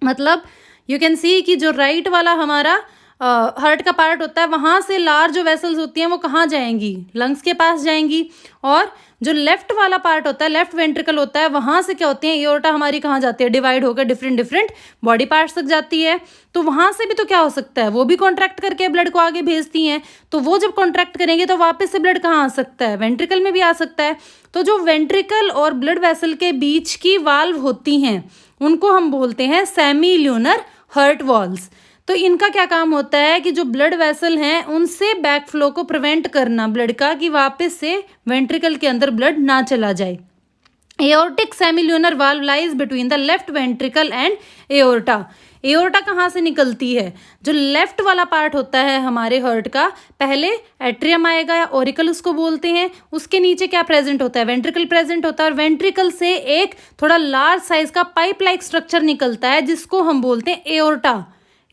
मतलब यू कैन सी कि जो राइट वाला हमारा हार्ट का पार्ट होता है, वहाँ से लार्ज जो वेसल्स होती हैं वो कहाँ जाएंगी, लंग्स के पास जाएंगी। और जो लेफ्ट वाला पार्ट होता है, लेफ्ट वेंट्रिकल होता है, वहाँ से क्या होती है, एओर्टा हमारी कहाँ जाती है, डिवाइड होकर डिफरेंट बॉडी पार्ट्स तक जाती है। तो वहाँ से भी तो क्या हो सकता है, वो भी कॉन्ट्रैक्ट करके ब्लड को आगे भेजती हैं। तो वो जब कॉन्ट्रैक्ट करेंगे तो वापस से ब्लड कहाँ आ सकता है, वेंट्रिकल में भी आ सकता है। तो जो वेंट्रिकल और ब्लड वेसल के बीच की वाल्व होती हैं उनको हम बोलते हैं सेमी ल्यूनर हर्ट वाल्व्स। तो इनका क्या काम होता है कि जो ब्लड वेसल हैं उनसे बैक फ्लो को प्रिवेंट करना ब्लड का, कि वापस से वेंट्रिकल के अंदर ब्लड ना चला जाए। Aortic semi lunar valve lies between the left ventricle and aorta. Aorta कहाँ से निकलती है, जो लेफ्ट वाला पार्ट होता है हमारे हार्ट का, पहले एट्रियम आएगा या ओरिकल उसको बोलते हैं, उसके नीचे क्या प्रेजेंट होता है, वेंट्रिकल प्रेजेंट होता है। और वेंट्रिकल से एक थोड़ा लार्ज साइज का पाइप लाइक स्ट्रक्चर निकलता है जिसको हम बोलते हैं एओर्टा।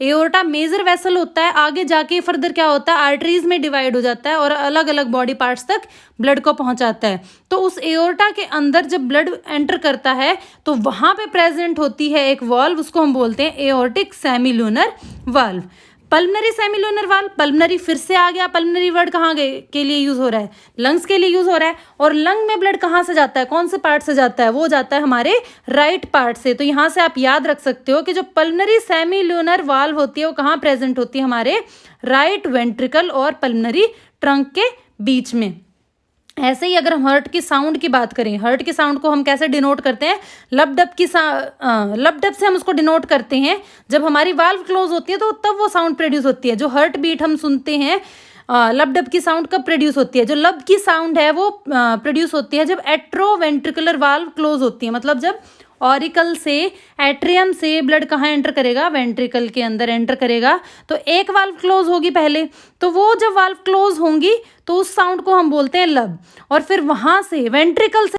एओर्टा मेजर वेसल होता है, आगे जाके फर्दर क्या होता है, आर्टरीज में डिवाइड हो जाता है और अलग अलग बॉडी पार्ट्स तक ब्लड को पहुंचाता है। तो उस एओर्टा के अंदर जब ब्लड एंटर करता है तो वहां पे प्रेजेंट होती है एक वाल्व, उसको हम बोलते हैं aortic semi lunar valve. Pulmonary semi lunar valve, pulmonary फिर से आ गया, पल्मनरी वर्ड कहाँ के लिए यूज हो रहा है, लंग्स के लिए यूज हो रहा है। और लंग में ब्लड कहाँ से जाता है, कौन से पार्ट से जाता है, वो जाता है हमारे राइट पार्ट से। तो यहाँ से आप याद रख सकते हो कि जो पल्मनरी सेमी ल्यूनर वाल्व होती है वो कहाँ प्रेजेंट होती है, हमारे राइट वेंट्रिकल और पल्मनरी ट्रंक के बीच में। ऐसे ही अगर हम हार्ट की साउंड की बात करें, हार्ट के साउंड को हम कैसे डिनोट करते हैं, लब डब से हम उसको डिनोट करते हैं। जब हमारी वाल्व क्लोज होती है तो तब वो साउंड प्रोड्यूस होती है। जो हार्ट बीट हम सुनते हैं, लब डब की साउंड कब प्रोड्यूस होती है, जो लब की साउंड है वो प्रोड्यूस होती है जब एट्रोवेंट्रिकुलर वाल्व क्लोज होती है। मतलब जब ऑरिकल से, एट्रियम से ब्लड कहाँ एंटर करेगा, वेंट्रिकल के अंदर एंटर करेगा। तो एक वाल्व क्लोज होगी पहले, तो वो जब वाल्व क्लोज होंगी तो उस साउंड को हम बोलते हैं लब। और फिर वहां से वेंट्रिकल से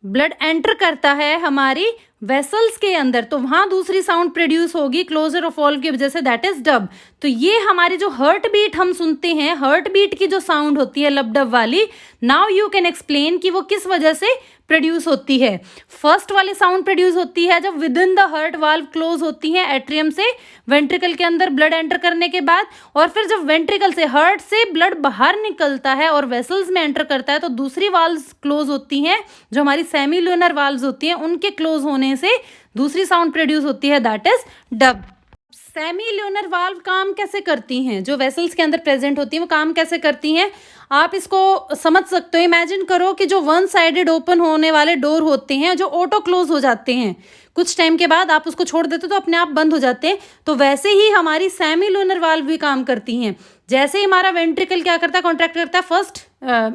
ब्लड एंटर करता है हमारी वेसल्स के अंदर, तो वहां दूसरी साउंड प्रोड्यूस होगी क्लोजर ऑफ वाल्व की वजह से, दैट इज डब। तो ये हमारी जो हार्ट बीट हम सुनते हैं, हार्ट बीट की जो साउंड होती है लब डब वाली, नाउ यू कैन एक्सप्लेन कि वो किस वजह से प्रोड्यूस होती है। फर्स्ट वाली साउंड प्रोड्यूस होती है जब with in the heart valve close होती है एट्रियम से वेंट्रिकल के अंदर ब्लड एंटर करने के बाद, और फिर जब वेंट्रिकल से, हार्ट से ब्लड बाहर निकलता है और वेसल्स में एंटर करता है तो दूसरी वाल्व्स क्लोज होती हैं, जो हमारी सेमी ल्यूनर वाल्व्स होती हैं, उनके क्लोज होने से दूसरी साउंड प्रोड्यूस होती है, that is dub. Semi lunar valve काम कैसे करती हैं, जो वेसल्स के अंदर प्रेजेंट होती हैं वो काम कैसे करती हैं, आप इसको समझ सकते हो। इमेजिन करो कि जो वन साइडेड ओपन होने वाले डोर होते हैं जो ऑटो क्लोज हो जाते हैं, कुछ टाइम के बाद आप उसको छोड़ देते हो तो अपने आप बंद हो जाते हैं, तो वैसे ही हमारी सेमी ल्यूनर वाल्व भी काम करती हैं। जैसे ही हमारा वेंट्रिकल क्या करता है, कॉन्ट्रैक्ट करता है, फर्स्ट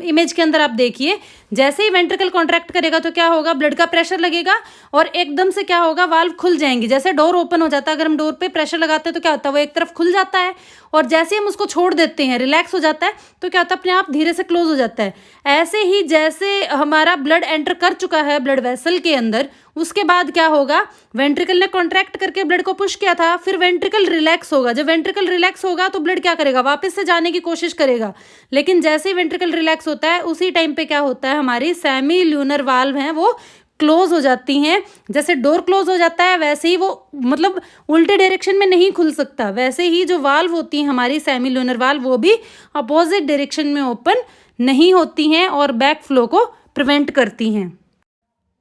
इमेज के अंदर आप देखिए, जैसे ही वेंट्रिकल कॉन्ट्रैक्ट करेगा तो क्या होगा, ब्लड का प्रेशर लगेगा और एकदम से क्या होगा, वाल्व खुल जाएंगी। जैसे डोर ओपन हो जाता है, अगर हम डोर पे प्रेशर लगाते हैं तो क्या होता है, वो एक तरफ खुल जाता है, और जैसे हम उसको छोड़ देते हैं, रिलैक्स हो जाता है, तो क्या होता है, अपने आप धीरे से क्लोज हो जाता है। ऐसे ही जैसे हमारा ब्लड एंटर कर चुका है ब्लड वेसल के अंदर, उसके बाद क्या होगा, वेंट्रिकल ने कॉन्ट्रैक्ट करके ब्लड को पुश किया था, फिर वेंट्रिकल रिलैक्स होगा। जब वेंट्रिकल रिलैक्स होगा तो ब्लड क्या करेगा, वापस से जाने की कोशिश करेगा। लेकिन जैसे ही वेंट्रिकल रिलैक्स होता है उसी टाइम पे क्या होता है, हमारी सेमी ल्यूनर वाल्व हैं वो क्लोज हो जाती हैं। जैसे डोर क्लोज हो जाता है वैसे ही वो मतलब उल्टे डायरेक्शन में नहीं खुल सकता, वैसे ही जो वाल्व होती हैं हमारी सेमी ल्यूनर वाल्व वो भी अपोजिट डायरेक्शन में ओपन नहीं होती हैं और बैक फ्लो को प्रिवेंट करती हैं।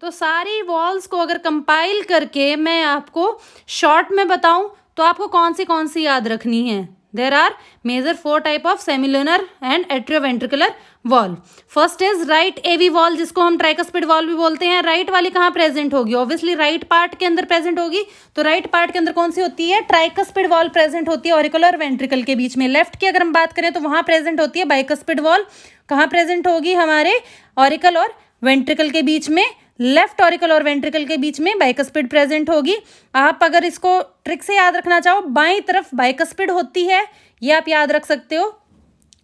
तो सारी वॉल्स को अगर कंपाइल करके मैं आपको शॉर्ट में बताऊं तो आपको कौन सी याद रखनी है। There are major 4 type of semilunar and atrioventricular valve. First is right AV valve, जिसको हम ट्राइकस्पिड वॉल्व भी बोलते हैं। राइट वाली कहाँ प्रेजेंट होगी, ऑब्वियसली राइट पार्ट के अंदर प्रेजेंट होगी। तो राइट पार्ट के अंदर कौन सी होती है, ट्राइकस्पिड वॉल्व प्रेजेंट होती है ऑरिकल और वेंट्रिकल के बीच में। लेफ्ट की अगर हम बात करें तो वहां प्रेजेंट होती है बाइकस्पिड वॉल्व। कहाँ प्रेजेंट होगी, हमारे ऑरिकल और वेंट्रिकल के बीच में। लेफ्ट ऑरिकल और वेंट्रिकल के बीच में बाइकस्पिड प्रेजेंट होगी। आप अगर इसको ट्रिक से याद रखना चाहो, बाईं तरफ बाइकस्पिड होती है, ये आप याद रख सकते हो।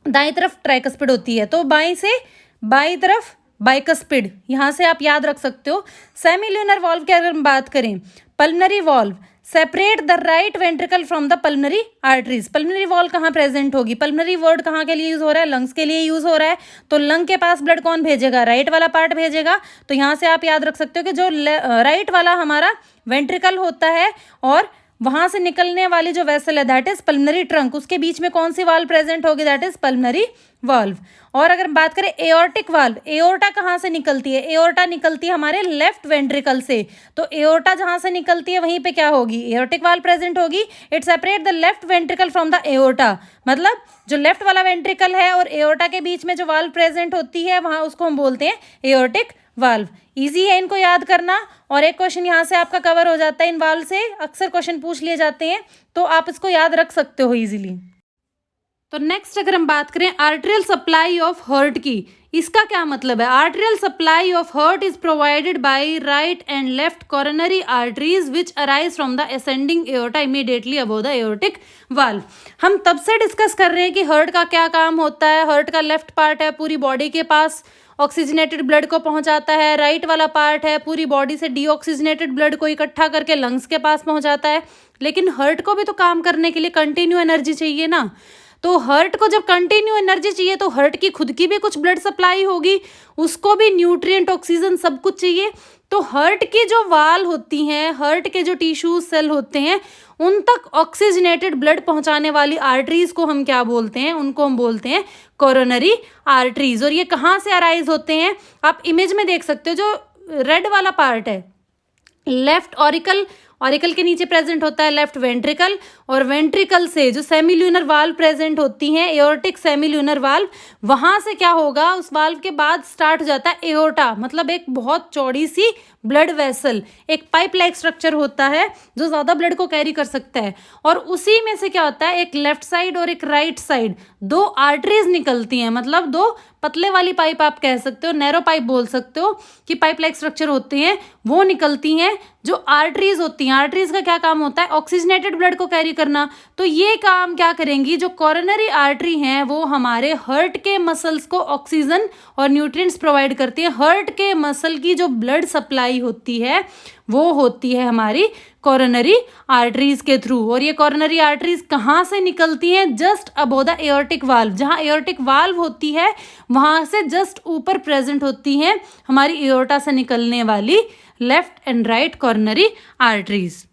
दाईं तरफ ट्राइकस्पिड होती है, तो बाईं से बाईं तरफ बाइकस्पिड, यहाँ से आप याद रख सकते हो। सेमिल्यूनर वॉल्व की अगर हम बात करें, pulmonary valve separate the right ventricle from the pulmonary arteries. Pulmonary valve कहाँ प्रेजेंट होगी, पल्मनरी वर्ड कहाँ के लिए यूज हो रहा है, लंग्स के लिए यूज हो रहा है। तो लंग के पास ब्लड कौन भेजेगा, राइट वाला पार्ट भेजेगा। तो यहाँ से आप याद रख सकते हो कि जो राइट वाला हमारा वेंट्रिकल होता है और वहां से निकलने वाली जो वेसल है दैट इज पल्मनरी ट्रंक, उसके बीच में कौन सी वाल्व प्रेजेंट होगी, दैट इज पल्मनरी वाल्व। और अगर बात करें एओर्टिक वाल्व, एओर्टा कहाँ से निकलती है, एओर्टा निकलती है हमारे लेफ्ट वेंट्रिकल से। तो एओर्टा जहां से निकलती है वहीं पे क्या होगी, एओर्टिक वाल्व प्रेजेंट होगी। It separate the left ventricle from the aorta, मतलब जो लेफ्ट वाला वेंट्रिकल है और एओर्टा के बीच में जो वाल्व प्रेजेंट होती है वहां उसको हम बोलते हैं एओर्टिक वाल्व। इजी है इनको याद करना, और एक क्वेश्चन यहाँ से आपका कवर हो जाता है। इन वाल्व से अक्सर क्वेश्चन पूछ लिए जाते हैं, तो आप इसको याद रख सकते हो इजीली। तो नेक्स्ट अगर हम बात करें आर्टेरियल सप्लाई ऑफ हार्ट की, इसका क्या मतलब है। Arterial supply of heart is provided by right and left coronary arteries which arise from the ascending aorta immediately above the aortic valve. हम तब से डिस्कस कर रहे हैं कि हार्ट का क्या काम होता है। हार्ट का लेफ्ट पार्ट है पूरी बॉडी के पास ऑक्सीजनेटेड ब्लड को पहुंचाता है, राइट वाला पार्ट है पूरी बॉडी से डीऑक्सीजनेटेड ब्लड को इकट्ठा करके लंग्स के पास पहुंचाता है। लेकिन हार्ट को भी तो काम करने के लिए कंटिन्यू एनर्जी चाहिए ना। तो हार्ट को जब कंटिन्यू एनर्जी चाहिए तो हार्ट की खुद की भी कुछ ब्लड सप्लाई होगी, उसको भी न्यूट्रिएंट ऑक्सीजन सब कुछ चाहिए। तो हार्ट की जो वाल होती हैं, हार्ट के जो टिश्यू सेल होते हैं, उन तक ऑक्सीजनेटेड ब्लड पहुंचाने वाली आर्टरीज को हम क्या बोलते हैं, उनको हम बोलते हैं कोरोनरी आर्टरीज। और ये कहाँ से अराइज होते हैं, आप इमेज में देख सकते हो। जो रेड वाला पार्ट है लेफ्ट ऑरिकल, ऑरिकल के नीचे प्रेजेंट होता है लेफ्ट वेंट्रिकल, और वेंट्रिकल से जो सेमिल्यूनर वाल्व प्रेजेंट होती हैं एओर्टिक सेमिल्यूनर वाल्व, वहां से क्या होगा, उस वाल्व के बाद स्टार्ट हो जाता है एओर्टा, मतलब एक बहुत चौड़ी सी ब्लड वेसल, एक पाइप लाइक स्ट्रक्चर होता है जो ज़्यादा ब्लड को कैरी कर सकता है। और उसी में से क्या होता है, एक लेफ्ट साइड और एक राइट साइड दो आर्टरीज निकलती हैं, मतलब दो पतले वाली पाइप आप कह सकते हो, नैरो पाइप बोल सकते हो कि पाइप लाइक स्ट्रक्चर होते हैं, वो निकलती हैं जो आर्टरीज होती हैं। आर्टरीज का क्या काम होता है, ऑक्सीजनेटेड ब्लड को कैरी करना। तो ये काम क्या करेंगी, जो कोरोनरी आर्टरी हैं वो हमारे हार्ट के मसल्स को ऑक्सीजन और न्यूट्रिएंट्स प्रोवाइड करती है। हार्ट के मसल की जो ब्लड सप्लाई होती है वो होती है हमारी कोरोनरी आर्टरीज के थ्रू। और ये कोरोनरी आर्टरीज कहाँ से निकलती हैं, just above the aortic valve, जहाँ एओर्टिक वाल्व होती है वहाँ से जस्ट ऊपर प्रेजेंट होती हैं हमारी एओर्टा से निकलने वाली left and right coronary arteries.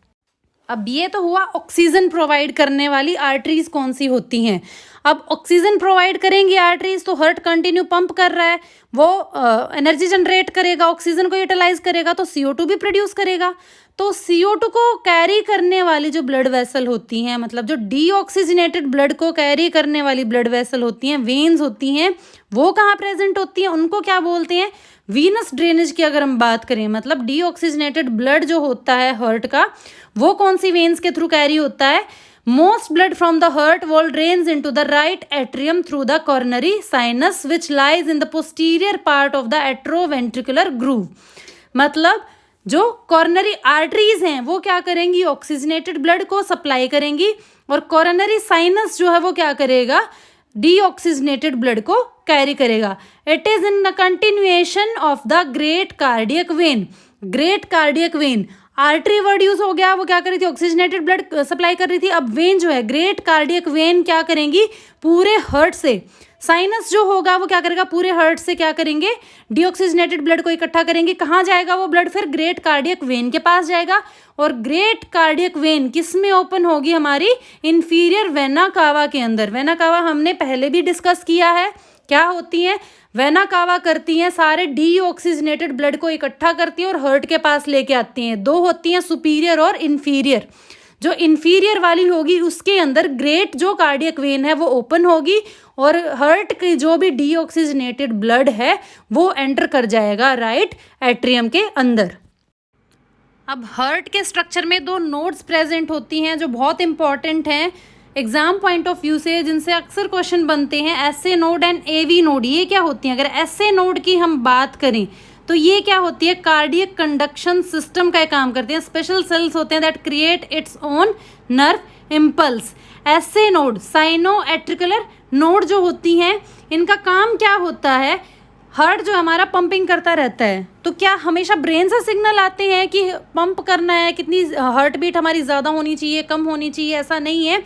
अब ये तो हुआ ऑक्सीजन प्रोवाइड करने वाली आर्टरीज कौन सी होती हैं। अब ऑक्सीजन प्रोवाइड करेंगी आर्टरीज तो हार्ट कंटिन्यू पंप कर रहा है, वो एनर्जी जनरेट करेगा, ऑक्सीजन को यूटिलाइज करेगा तो CO2 भी प्रोड्यूस करेगा। तो CO2 को कैरी करने वाली जो ब्लड वेसल होती हैं, मतलब जो डीऑक्सीजनेटेड ब्लड को कैरी करने वाली ब्लड वेसल होती हैं, वेन्स होती हैं, वो कहाँ प्रेजेंट होती हैं, उनको क्या बोलते हैं, वीनस ड्रेनेज की अगर हम बात करें, मतलब डीऑक्सीजनेटेड ब्लड जो होता है हार्ट का वो कौन सी वेन्स के थ्रू कैरी होता है। Most blood from the heart wall drains into the right atrium through the coronary sinus which lies in the posterior part of the atrioventricular groove. मतलब जो कॉर्नरी आर्टरीज हैं वो क्या करेंगी, ऑक्सीजनेटेड ब्लड को supply करेंगी, और कॉरोनरी साइनस जो है वो क्या करेगा, डीऑक्सीजनेटेड ब्लड को कैरी करेगा। It is in the continuation of the great cardiac vein. Great cardiac vein, artery word use हो गया, वो क्या कर रही थी, ऑक्सीजनेटेड ब्लड सप्लाई कर रही थी। अब वेन जो है, ग्रेट कार्डियक वेन क्या करेंगी, पूरे हार्ट से। साइनस जो होगा वो क्या करेगा, पूरे हार्ट से क्या करेंगे, डीऑक्सीजनेटेड ब्लड को इकट्ठा करेंगे। कहाँ जाएगा वो ब्लड, फिर ग्रेट कार्डियक वेन के पास जाएगा। और ग्रेट कार्डियक वेन किस में ओपन होगी, हमारी इंफीरियर वेना कावा के अंदर। वेना कावा हमने पहले भी डिस्कस किया है, क्या होती है, वेना कावा करती हैं, सारे डीऑक्सीजनेटेड ब्लड को इकट्ठा करती हैं और हार्ट के पास लेके आती हैं। दो होती हैं, सुपीरियर और इन्फीरियर। जो इन्फीरियर वाली होगी उसके अंदर ग्रेट जो कार्डियक वेन है वो ओपन होगी और हार्ट की जो भी डीऑक्सीजनेटेड ब्लड है वो एंटर कर जाएगा राइट एट्रियम के अंदर। अब हार्ट के स्ट्रक्चर में दो नोड्स प्रेजेंट होती हैं जो बहुत इंपॉर्टेंट हैं एग्जाम पॉइंट ऑफ व्यू से, जिनसे अक्सर क्वेश्चन बनते हैं, SA node and AV node. ये क्या होती हैं, अगर एसए नोड की हम बात करें तो ये क्या होती है, कार्डियक कंडक्शन सिस्टम का काम करते हैं। स्पेशल सेल्स होते हैं that create its own nerve impulse. SA node, sino auricular node जो होती हैं, इनका काम क्या होता है, हार्ट जो हमारा पंपिंग करता रहता है, तो क्या हमेशा ब्रेन से सिग्नल आते हैं कि पंप करना है, कितनी हार्ट बीट हमारी ज़्यादा होनी चाहिए, कम होनी चाहिए, ऐसा नहीं है।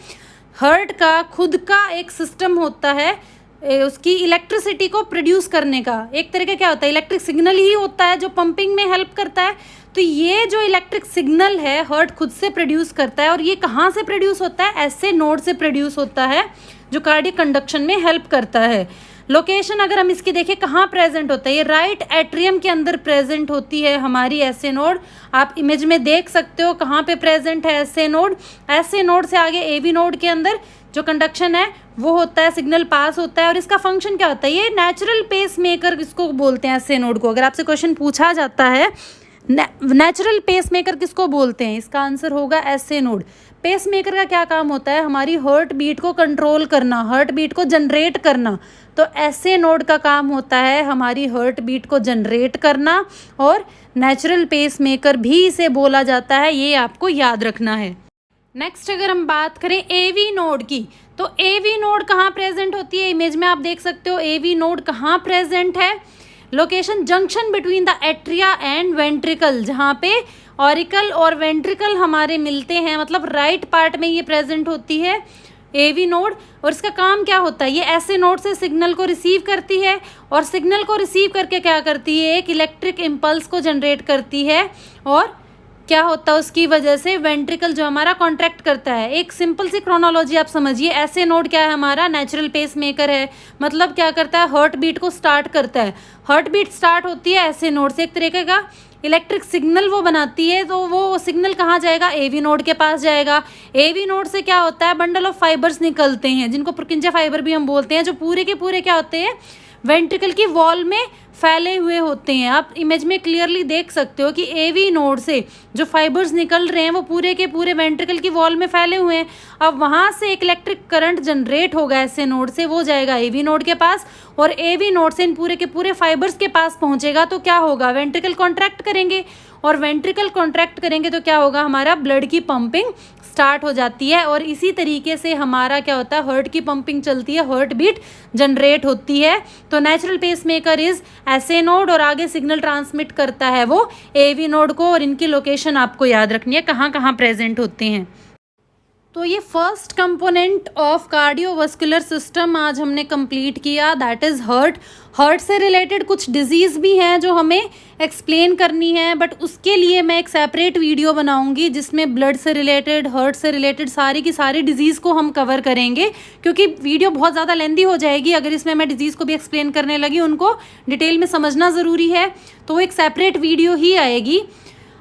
हार्ट का खुद का एक सिस्टम होता है उसकी इलेक्ट्रिसिटी को प्रोड्यूस करने का। एक तरह का क्या होता है, इलेक्ट्रिक सिग्नल ही होता है जो पंपिंग में हेल्प करता है। तो ये जो इलेक्ट्रिक सिग्नल है हार्ट खुद से प्रोड्यूस करता है, और ये कहाँ से प्रोड्यूस होता है, ऐसे नोड से प्रोड्यूस होता है जो कार्डियक कंडक्शन में हेल्प करता है। लोकेशन अगर हम इसकी देखें कहाँ प्रेजेंट होता है, ये राइट एट्रियम के अंदर प्रेजेंट होती है हमारी एसए नोड। आप इमेज में देख सकते हो कहाँ पे प्रेजेंट है एसए नोड। एसए नोड से आगे एवी नोड के अंदर जो कंडक्शन है वो होता है, सिग्नल पास होता है, और इसका फंक्शन क्या होता है, ये नेचुरल पेस मेकर इसको बोलते हैं एसए नोड को। अगर आपसे क्वेश्चन पूछा जाता है नेचुरल पेस मेकर किसको बोलते हैं, इसका आंसर होगा एसए नोड। पेस मेकर का क्या काम होता है, हमारी हार्ट बीट को कंट्रोल करना, हार्ट बीट को जनरेट करना। तो एसए नोड का काम होता है हमारी हार्ट बीट को जनरेट करना, और नेचुरल पेस मेकर भी इसे बोला जाता है, ये आपको याद रखना है। नेक्स्ट अगर हम बात करें एवी नोड की, तो एवी नोड कहाँ प्रेजेंट होती है, इमेज में आप देख सकते हो एवी नोड कहाँ प्रेजेंट है। Location junction between the atria and ventricle, जहाँ पे ऑरिकल और वेंट्रिकल हमारे मिलते हैं, मतलब राइट पार्ट में ये प्रेजेंट होती है एवी नोड। और इसका काम क्या होता है, ये ऐसे नोड से सिग्नल को रिसीव करती है, और सिग्नल को रिसीव करके क्या करती है, एक इलेक्ट्रिक इम्पल्स को जनरेट करती है, और क्या होता है उसकी वजह से वेंट्रिकल जो हमारा कॉन्ट्रैक्ट करता है। एक सिंपल सी क्रोनोलॉजी आप समझिए, ऐसे नोड क्या है, हमारा नेचुरल पेस मेकर है, मतलब क्या करता है, हार्ट बीट को स्टार्ट करता है। हार्ट बीट स्टार्ट होती है ऐसे नोड से, एक तरीके का इलेक्ट्रिक सिग्नल वो बनाती है, तो वो सिग्नल कहाँ जाएगा, एवी नोड के पास जाएगा। एवी नोड से क्या होता है, बंडल ऑफ फाइबर्स निकलते हैं, जिनको पुर्किंजे फाइबर भी हम बोलते हैं, जो पूरे के पूरे क्या होते हैं, वेंट्रिकल की वॉल में फैले हुए होते हैं। आप इमेज में क्लियरली देख सकते हो कि एवी नोड से जो फाइबर्स निकल रहे हैं वो पूरे के पूरे वेंट्रिकल की वॉल में फैले हुए हैं। अब वहाँ से एक इलेक्ट्रिक करंट जनरेट होगा ऐसे नोड से, वो जाएगा एवी नोड के पास, और एवी नोड से इन पूरे के पूरे फाइबर्स के पास पहुँचेगा। तो क्या होगा, वेंट्रिकल कॉन्ट्रैक्ट करेंगे, और वेंट्रिकल कॉन्ट्रैक्ट करेंगे तो क्या होगा, हमारा ब्लड की पंपिंग स्टार्ट हो जाती है, और इसी तरीके से हमारा क्या होता है, हार्ट की पंपिंग चलती है, हार्ट बीट जनरेट होती है। तो natural pacemaker is SA node, और आगे सिग्नल ट्रांसमिट करता है वो एवी नोड को, और इनकी लोकेशन आपको याद रखनी है कहाँ कहाँ प्रेजेंट होते हैं। तो ये first component of cardiovascular system आज हमने कंप्लीट किया, दैट इज़ हार्ट। हार्ट से रिलेटेड कुछ डिजीज़ भी हैं जो हमें एक्सप्लेन करनी है, बट उसके लिए मैं एक सेपरेट वीडियो बनाऊंगी जिसमें ब्लड से रिलेटेड, हार्ट से रिलेटेड सारी की सारी डिजीज़ को हम कवर करेंगे, क्योंकि वीडियो बहुत ज़्यादा लेंदी हो जाएगी अगर इसमें मैं डिजीज़ को भी एक्सप्लेन करने लगी। उनको डिटेल में समझना ज़रूरी है, तो एक सेपरेट वीडियो ही आएगी।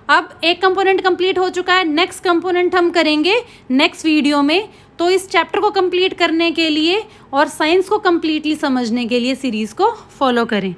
अब एक कंपोनेंट कंप्लीट हो चुका है, नेक्स्ट कंपोनेंट हम करेंगे नेक्स्ट वीडियो में। तो इस चैप्टर को कंप्लीट करने के लिए और साइंस को कंप्लीटली समझने के लिए सीरीज़ को फॉलो करें।